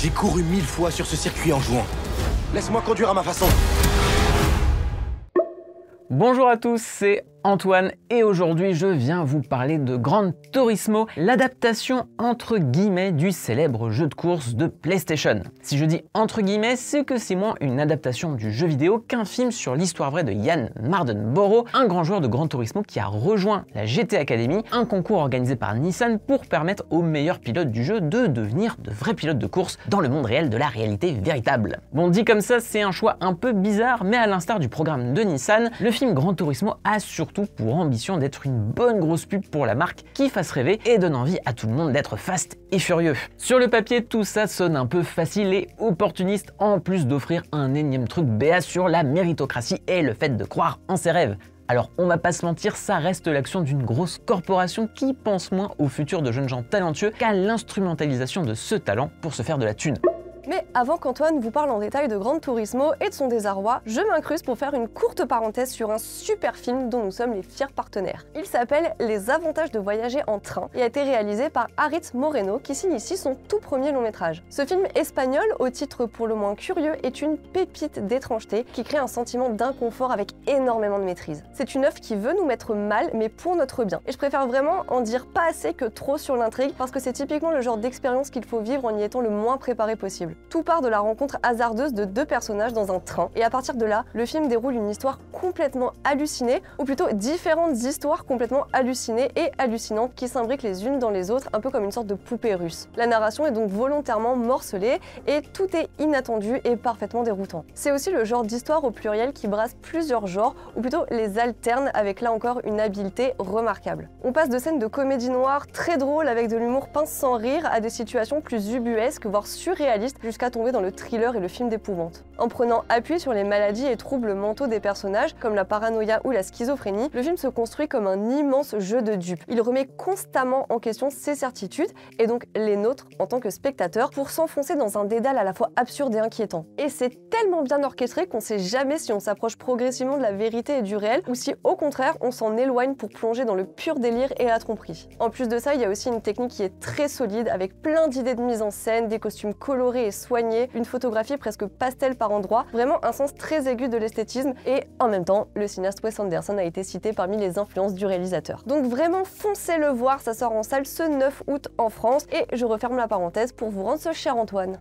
J'ai couru 1000 fois sur ce circuit en jouant. Laisse-moi conduire à ma façon. Bonjour à tous, c'est Antoine et aujourd'hui je viens vous parler de Gran Turismo, l'adaptation entre guillemets du célèbre jeu de course de PlayStation. Si je dis entre guillemets, c'est que c'est moins une adaptation du jeu vidéo qu'un film sur l'histoire vraie de Jan Mardenborough, un grand joueur de Gran Turismo qui a rejoint la GT Academy, un concours organisé par Nissan pour permettre aux meilleurs pilotes du jeu de devenir de vrais pilotes de course dans le monde réel de la réalité véritable. Bon, dit comme ça, c'est un choix un peu bizarre, mais à l'instar du programme de Nissan, le film Gran Turismo a surtout pour ambition d'être une bonne grosse pub pour la marque qui fasse rêver et donne envie à tout le monde d'être fast et furieux. Sur le papier, tout ça sonne un peu facile et opportuniste, en plus d'offrir un énième truc béat sur la méritocratie et le fait de croire en ses rêves. Alors on va pas se mentir, ça reste l'action d'une grosse corporation qui pense moins au futur de jeunes gens talentueux qu'à l'instrumentalisation de ce talent pour se faire de la thune. Mais avant qu'Antoine vous parle en détail de Gran Turismo et de son désarroi, je m'incruste pour faire une courte parenthèse sur un super film dont nous sommes les fiers partenaires. Il s'appelle Les avantages de voyager en train et a été réalisé par Aritz Moreno qui signe ici son tout premier long métrage. Ce film espagnol, au titre pour le moins curieux, est une pépite d'étrangeté qui crée un sentiment d'inconfort avec énormément de maîtrise. C'est une œuvre qui veut nous mettre mal mais pour notre bien. Et je préfère vraiment en dire pas assez que trop sur l'intrigue parce que c'est typiquement le genre d'expérience qu'il faut vivre en y étant le moins préparé possible. Tout part de la rencontre hasardeuse de deux personnages dans un train, et à partir de là, le film déroule une histoire complètement hallucinée, ou plutôt différentes histoires complètement hallucinées et hallucinantes qui s'imbriquent les unes dans les autres, un peu comme une sorte de poupée russe. La narration est donc volontairement morcelée, et tout est inattendu et parfaitement déroutant. C'est aussi le genre d'histoire au pluriel qui brasse plusieurs genres, ou plutôt les alterne avec là encore une habileté remarquable. On passe de scènes de comédie noire très drôles avec de l'humour pince sans rire à des situations plus ubuesques, voire surréalistes, jusqu'à tomber dans le thriller et le film d'épouvante. En prenant appui sur les maladies et troubles mentaux des personnages, comme la paranoïa ou la schizophrénie, le film se construit comme un immense jeu de dupes. Il remet constamment en question ses certitudes, et donc les nôtres en tant que spectateurs, pour s'enfoncer dans un dédale à la fois absurde et inquiétant. Et c'est tellement bien orchestré qu'on sait jamais si on s'approche progressivement de la vérité et du réel, ou si au contraire on s'en éloigne pour plonger dans le pur délire et la tromperie. En plus de ça, il y a aussi une technique qui est très solide, avec plein d'idées de mise en scène, des costumes colorés et soigné, une photographie presque pastel par endroits, vraiment un sens très aigu de l'esthétisme, et en même temps, le cinéaste Wes Anderson a été cité parmi les influences du réalisateur. Donc vraiment, foncez le voir, ça sort en salle ce 9 août en France, et je referme la parenthèse pour vous rendre ce cher Antoine.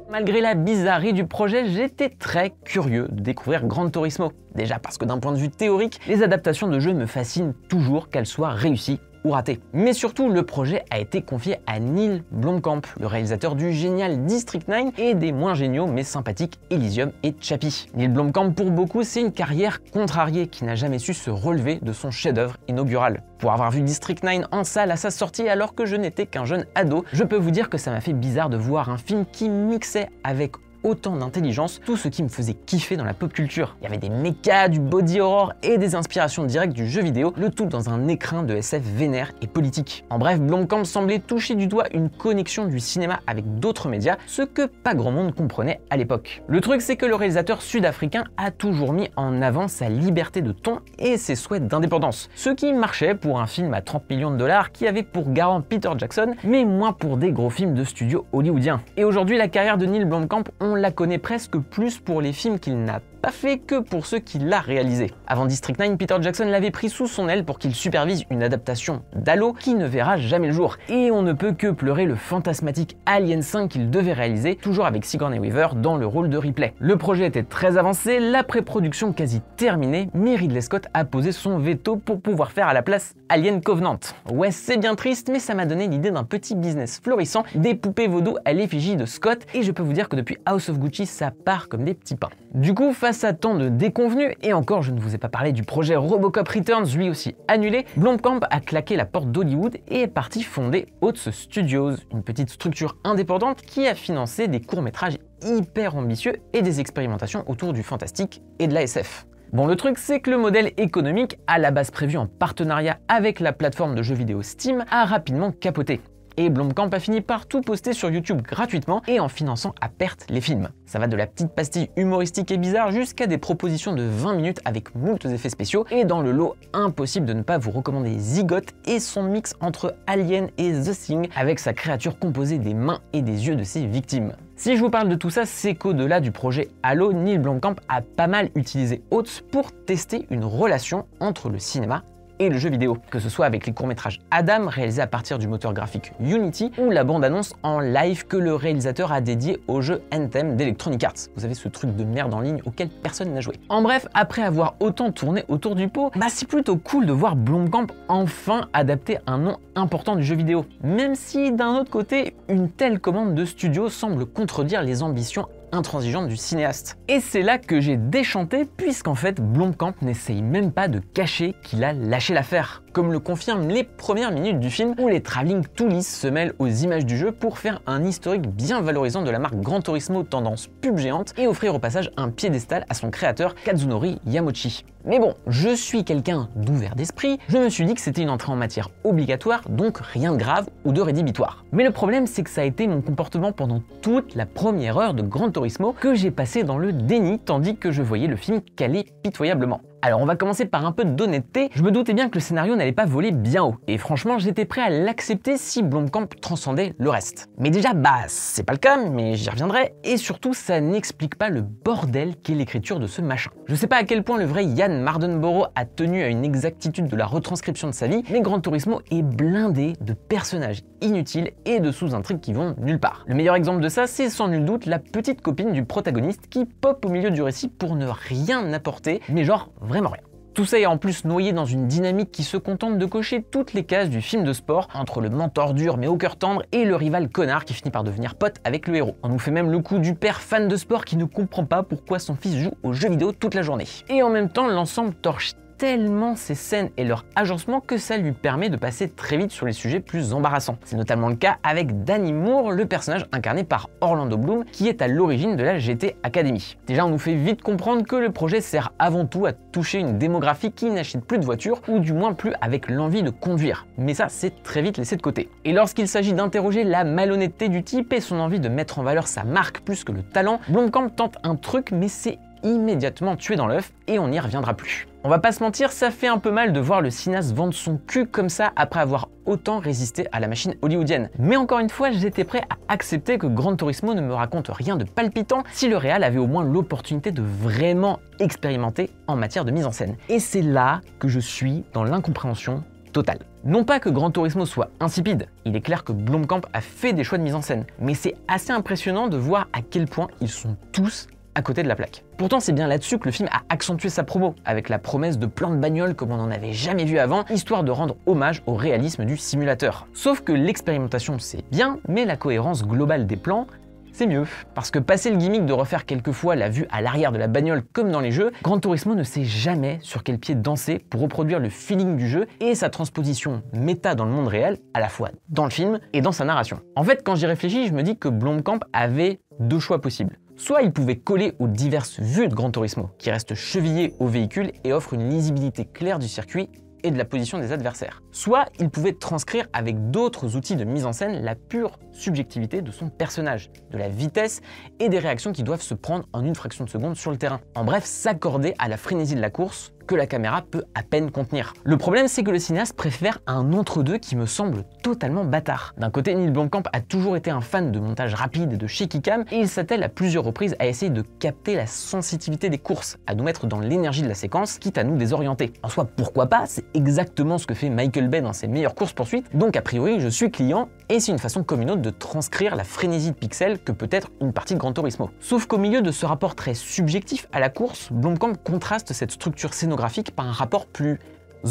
Malgré la bizarrerie du projet, j'étais très curieux de découvrir Gran Turismo. Déjà parce que d'un point de vue théorique, les adaptations de jeux me fascinent toujours, qu'elles soient réussies ou raté. Mais surtout, le projet a été confié à Neil Blomkamp, le réalisateur du génial District 9 et des moins géniaux mais sympathiques Elysium et Chappie. Neil Blomkamp, pour beaucoup, c'est une carrière contrariée qui n'a jamais su se relever de son chef-d'œuvre inaugural. Pour avoir vu District 9 en salle à sa sortie alors que je n'étais qu'un jeune ado, je peux vous dire que ça m'a fait bizarre de voir un film qui mixait avec autant d'intelligence tout ce qui me faisait kiffer dans la pop culture. Il y avait des mechas, du body horror et des inspirations directes du jeu vidéo, le tout dans un écrin de SF vénère et politique. En bref, Blomkamp semblait toucher du doigt une connexion du cinéma avec d'autres médias, ce que pas grand monde comprenait à l'époque. Le truc, c'est que le réalisateur sud-africain a toujours mis en avant sa liberté de ton et ses souhaits d'indépendance, ce qui marchait pour un film à 30 millions de dollars qui avait pour garant Peter Jackson, mais moins pour des gros films de studio hollywoodiens. Et aujourd'hui, la carrière de Neil Blomkamp, on la connaît presque plus pour les films qu'il n'a pas fait que pour ceux qu'il a réalisés. Avant District 9, Peter Jackson l'avait pris sous son aile pour qu'il supervise une adaptation d'Halo qui ne verra jamais le jour. Et on ne peut que pleurer le fantasmatique Alien 5 qu'il devait réaliser, toujours avec Sigourney Weaver dans le rôle de Ripley. Le projet était très avancé, la pré-production quasi terminée, mais Ridley Scott a posé son veto pour pouvoir faire à la place Alien Covenant. Ouais, c'est bien triste, mais ça m'a donné l'idée d'un petit business florissant, des poupées vaudou à l'effigie de Scott, et je peux vous dire que depuis House of Gucci, ça part comme des petits pains. Du coup, face à tant de déconvenus, et encore je ne vous ai pas parlé du projet Robocop Returns, lui aussi annulé, Blomkamp a claqué la porte d'Hollywood et est parti fonder Oats Studios, une petite structure indépendante qui a financé des courts-métrages hyper ambitieux et des expérimentations autour du fantastique et de la SF. Bon, le truc, c'est que le modèle économique, à la base prévu en partenariat avec la plateforme de jeux vidéo Steam, a rapidement capoté. Et Blomkamp a fini par tout poster sur YouTube gratuitement et en finançant à perte les films. Ça va de la petite pastille humoristique et bizarre jusqu'à des propositions de 20 minutes avec moult effets spéciaux, et dans le lot, impossible de ne pas vous recommander Zygote et son mix entre Alien et The Thing avec sa créature composée des mains et des yeux de ses victimes. Si je vous parle de tout ça, c'est qu'au-delà du projet Halo, Neil Blomkamp a pas mal utilisé Oates pour tester une relation entre le cinéma et le jeu vidéo, que ce soit avec les courts-métrages Adam réalisés à partir du moteur graphique Unity ou la bande-annonce en live que le réalisateur a dédié au jeu Anthem d'Electronic Arts. Vous savez, ce truc de merde en ligne auquel personne n'a joué. En bref, après avoir autant tourné autour du pot, c'est plutôt cool de voir Blomkamp enfin adapter un nom important du jeu vidéo, même si d'un autre côté, une telle commande de studio semble contredire les ambitions intransigeante du cinéaste. Et c'est là que j'ai déchanté, puisqu'en fait Blomkamp n'essaye même pas de cacher qu'il a lâché l'affaire, comme le confirment les premières minutes du film où les travelling tout lisses se mêlent aux images du jeu pour faire un historique bien valorisant de la marque Gran Turismo tendance pub géante et offrir au passage un piédestal à son créateur Kazunori Yamauchi. Mais bon, je suis quelqu'un d'ouvert d'esprit, je me suis dit que c'était une entrée en matière obligatoire, donc rien de grave ou de rédhibitoire. Mais le problème, c'est que ça a été mon comportement pendant toute la première heure de Gran Turismo que j'ai passé dans le déni tandis que je voyais le film caler pitoyablement. Alors on va commencer par un peu d'honnêteté, je me doutais bien que le scénario n'allait pas voler bien haut, et franchement j'étais prêt à l'accepter si Blomkamp transcendait le reste. Mais déjà c'est pas le cas, mais j'y reviendrai, et surtout ça n'explique pas le bordel qu'est l'écriture de ce machin. Je sais pas à quel point le vrai Yann Mardenborough a tenu à une exactitude de la retranscription de sa vie, mais Gran Turismo est blindé de personnages inutiles et de sous-intrigues qui vont nulle part. Le meilleur exemple de ça, c'est sans nul doute la petite copine du protagoniste qui pop au milieu du récit pour ne rien apporter, mais genre vraiment rien. Tout ça est en plus noyé dans une dynamique qui se contente de cocher toutes les cases du film de sport, entre le mentor dur mais au cœur tendre et le rival connard qui finit par devenir pote avec le héros. On nous fait même le coup du père fan de sport qui ne comprend pas pourquoi son fils joue aux jeux vidéo toute la journée. Et en même temps, l'ensemble torche tellement ces scènes et leur agencement que ça lui permet de passer très vite sur les sujets plus embarrassants. C'est notamment le cas avec Danny Moore, le personnage incarné par Orlando Bloom, qui est à l'origine de la GT Academy. Déjà, on nous fait vite comprendre que le projet sert avant tout à toucher une démographie qui n'achète plus de voitures, ou du moins plus avec l'envie de conduire. Mais ça, c'est très vite laissé de côté. Et lorsqu'il s'agit d'interroger la malhonnêteté du type et son envie de mettre en valeur sa marque plus que le talent, Blomkamp tente un truc, mais c'est immédiatement tué dans l'œuf et on n'y reviendra plus. On va pas se mentir, ça fait un peu mal de voir le cinéaste vendre son cul comme ça après avoir autant résisté à la machine hollywoodienne. Mais encore une fois, j'étais prêt à accepter que Gran Turismo ne me raconte rien de palpitant si le réal avait au moins l'opportunité de vraiment expérimenter en matière de mise en scène. Et c'est là que je suis dans l'incompréhension totale. Non pas que Gran Turismo soit insipide, il est clair que Blomkamp a fait des choix de mise en scène, mais c'est assez impressionnant de voir à quel point ils sont tous à côté de la plaque. Pourtant, c'est bien là-dessus que le film a accentué sa promo, avec la promesse de plans de bagnole comme on n'en avait jamais vu avant, histoire de rendre hommage au réalisme du simulateur. Sauf que l'expérimentation c'est bien, mais la cohérence globale des plans, c'est mieux. Parce que passer le gimmick de refaire quelquefois la vue à l'arrière de la bagnole comme dans les jeux, Gran Turismo ne sait jamais sur quel pied danser pour reproduire le feeling du jeu et sa transposition méta dans le monde réel, à la fois dans le film et dans sa narration. En fait, quand j'y réfléchis, je me dis que Blomkamp avait deux choix possibles. Soit il pouvait coller aux diverses vues de Gran Turismo, qui restent chevillées au véhicule et offrent une lisibilité claire du circuit et de la position des adversaires. Soit il pouvait transcrire avec d'autres outils de mise en scène la pure subjectivité de son personnage, de la vitesse et des réactions qui doivent se prendre en une fraction de seconde sur le terrain. En bref, s'accorder à la frénésie de la course que la caméra peut à peine contenir. Le problème, c'est que le cinéaste préfère un entre-deux qui me semble totalement bâtard. D'un côté, Neil Blomkamp a toujours été un fan de montage rapide et de shaky cam, et il s'attelle à plusieurs reprises à essayer de capter la sensitivité des courses, à nous mettre dans l'énergie de la séquence, quitte à nous désorienter. En soi, pourquoi pas, c'est exactement ce que fait Michael Bay dans ses meilleures courses-poursuites, donc a priori, je suis client, et c'est une façon comme une autre de transcrire la frénésie de pixels que peut être une partie de Gran Turismo. Sauf qu'au milieu de ce rapport très subjectif à la course, Blomkamp contraste cette structure scénographique par un rapport plus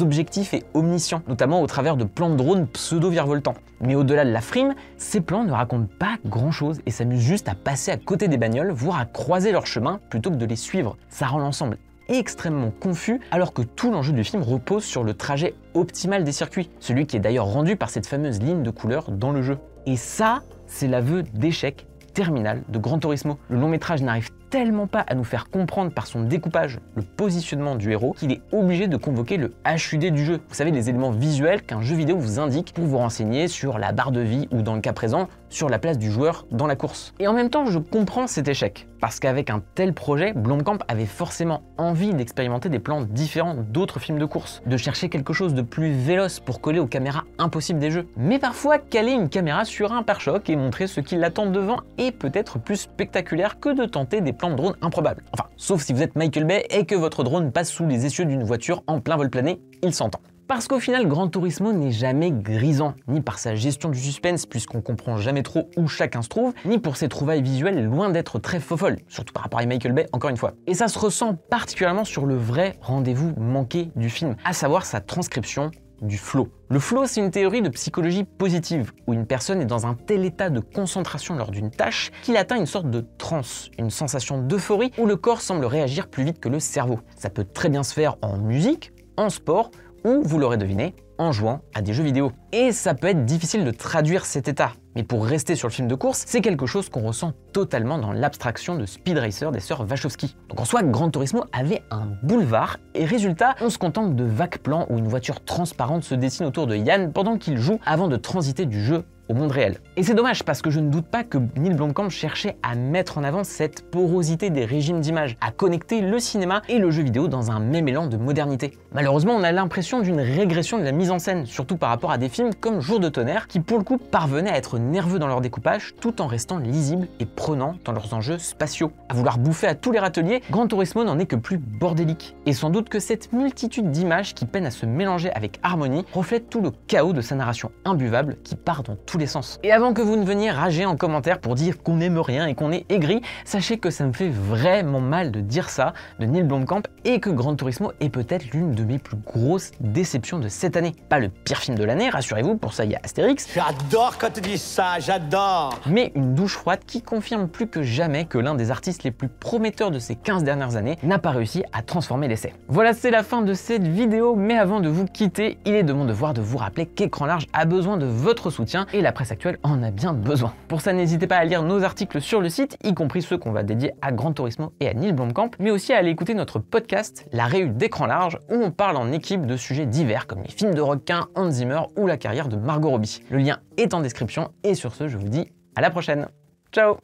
objectif et omniscient, notamment au travers de plans de drone pseudo-virevoltants. Mais au-delà de la frime, ces plans ne racontent pas grand-chose et s'amusent juste à passer à côté des bagnoles, voire à croiser leur chemin plutôt que de les suivre. Ça rend l'ensemble extrêmement confus, alors que tout l'enjeu du film repose sur le trajet optimal des circuits, celui qui est d'ailleurs rendu par cette fameuse ligne de couleur dans le jeu. Et ça, c'est l'aveu d'échec terminal de Gran Turismo. Le long métrage n'arrive tellement pas à nous faire comprendre par son découpage le positionnement du héros qu'il est obligé de convoquer le HUD du jeu. Vous savez, les éléments visuels qu'un jeu vidéo vous indique pour vous renseigner sur la barre de vie ou dans le cas présent, sur la place du joueur dans la course. Et en même temps, je comprends cet échec, parce qu'avec un tel projet, Blomkamp avait forcément envie d'expérimenter des plans différents d'autres films de course, de chercher quelque chose de plus véloce pour coller aux caméras impossibles des jeux. Mais parfois, caler une caméra sur un pare-choc et montrer ce qui l'attend devant est peut-être plus spectaculaire que de tenter des plans de drone improbables. Enfin, sauf si vous êtes Michael Bay et que votre drone passe sous les essieux d'une voiture en plein vol plané, il s'entend. Parce qu'au final, Gran Turismo n'est jamais grisant, ni par sa gestion du suspense puisqu'on comprend jamais trop où chacun se trouve, ni pour ses trouvailles visuelles loin d'être très faux-folles, surtout par rapport à Michael Bay encore une fois. Et ça se ressent particulièrement sur le vrai rendez-vous manqué du film, à savoir sa transcription du flow. Le flow, c'est une théorie de psychologie positive, où une personne est dans un tel état de concentration lors d'une tâche qu'il atteint une sorte de transe, une sensation d'euphorie où le corps semble réagir plus vite que le cerveau. Ça peut très bien se faire en musique, en sport, ou, vous l'aurez deviné, en jouant à des jeux vidéo. Et ça peut être difficile de traduire cet état, mais pour rester sur le film de course, c'est quelque chose qu'on ressent totalement dans l'abstraction de Speed Racer des sœurs Wachowski. Donc en soi, Gran Turismo avait un boulevard, et résultat, on se contente de vagues plans où une voiture transparente se dessine autour de Yann pendant qu'il joue avant de transiter du jeu au monde réel. Et c'est dommage parce que je ne doute pas que Neil Blomkamp cherchait à mettre en avant cette porosité des régimes d'image, à connecter le cinéma et le jeu vidéo dans un même élan de modernité. Malheureusement, on a l'impression d'une régression de la mise en scène, surtout par rapport à des films comme Jour de tonnerre, qui pour le coup parvenaient à être nerveux dans leur découpage tout en restant lisibles et prenants dans leurs enjeux spatiaux. À vouloir bouffer à tous les râteliers, Gran Turismo n'en est que plus bordélique. Et sans doute que cette multitude d'images qui peinent à se mélanger avec harmonie reflète tout le chaos de sa narration imbuvable qui part dans tous les sens. Et avant que vous ne veniez rager en commentaire pour dire qu'on n'aime rien et qu'on est aigri, sachez que ça me fait vraiment mal de dire ça de Neil Blomkamp et que Gran Turismo est peut-être l'une de mes plus grosses déceptions de cette année. Pas le pire film de l'année, rassurez-vous, pour ça il y a Astérix. J'adore quand tu dis ça, j'adore. Mais une douche froide qui confirme plus que jamais que l'un des artistes les plus prometteurs de ces 15 dernières années n'a pas réussi à transformer l'essai. Voilà, c'est la fin de cette vidéo, mais avant de vous quitter, il est de mon devoir de vous rappeler qu'Écran Large a besoin de votre soutien et la presse actuelle en a bien besoin. Pour ça, n'hésitez pas à lire nos articles sur le site, y compris ceux qu'on va dédier à Gran Turismo et à Neil Blomkamp, mais aussi à aller écouter notre podcast, La Réu d'Écran Large, où on parle en équipe de sujets divers comme les films de requins, Hans Zimmer ou la carrière de Margot Robbie. Le lien est en description et sur ce, je vous dis à la prochaine. Ciao!